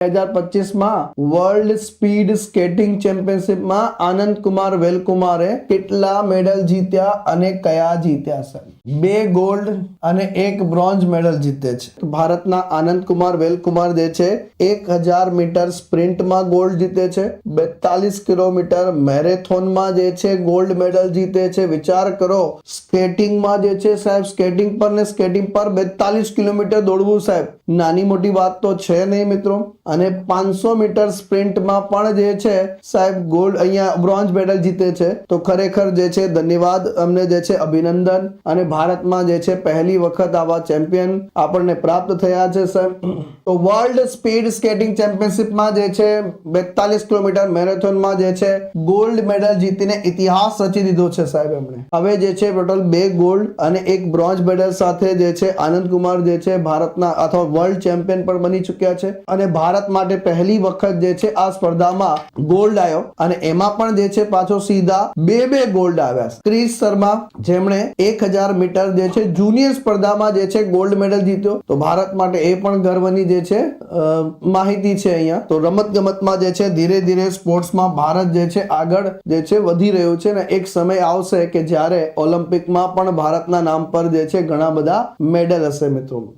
2025 world speed skating ચેમ્પિયનશિપમાં આનંદ કુમાર વેલકુમારે કેટલા medal જીત્યા અને કયા જીત્યા છે? 2 ગોલ્ડ અને 1 બ્રોન્ઝ મેડલ જીતે છે. તો ભારતના આનંદ કુમાર વેલકુમાર જે છે 1000 મીટર સ્પ્રિન્ટમાં ગોલ્ડ જીતે છે, 42 કિલોમીટર મેરેથોનમાં જે છે ગોલ્ડ મેડલ જીતે છે. વિચાર કરો, સ્કેટિંગમાં જે છે સાહેબ, સ્કેટિંગ પર 42 કિલોમીટર દોડવું સાહેબ નાની મોટી વાત તો છે નહીં મિત્રો. અને 500 મીટર સ્પ્રિન્ટમાં પણ જે છે સાહેબ ગોલ્ડ, અહીંયા બ્રોન્ઝ મેડલ જીતે છે. તો ખરેખર જે છે ધન્યવાદ, અમને જે છે અભિનંદન. અને ભારતમાં જે છે પહેલી વખત આવા ચેમ્પિયન આપણને પ્રાપ્ત થયા છે સાહેબ. તો વર્લ્ડ સ્પીડ સ્કેટિંગ ચેમ્પિયનશિપમાં જે છે 42 કિલોમીટર મેરેથોનમાં જે છે ગોલ્ડ મેડલ જીતીને ઇતિહાસ રચી દીધો છે સાહેબ એમણે. હવે જે છે ટોટલ 2 ગોલ્ડ અને 1 બ્રોન્ઝ મેડલ સાથે જે છે આનંદ કુમાર જે છે ભારતના અથવા વર્લ્ડ ચેમ્પિયન પણ બની ચુક્યા છે. અને ભારત માટે પહેલી વખત જે છે આ સ્પર્ધામાં ગોલ્ડ આવ્યો અને એમાં પણ જે છે પાછો સીધા 2 ગોલ્ડ આવ્યા. ક્રિસ શર્મા જેમણે 1000 મીટર જે છે જુનિયર સ્પર્ધામાં જે છે ગોલ્ડ મેડલ જીત્યો. તો ભારત માટે એ પણ ગર્વની જે છે માહિતી છે અહીંયા. તો રમત ગમતમાં જે છે ધીરે ધીરે સ્પોર્ટ્સમાં ભારત જે છે આગળ જે છે વધી રહ્યું છે ને એક સમય આવશે કે જ્યારે ઓલિમ્પિકમાં પણ ભારતના નામ પર જે છે ઘણા બધા મેડલ હશે મિત્રો.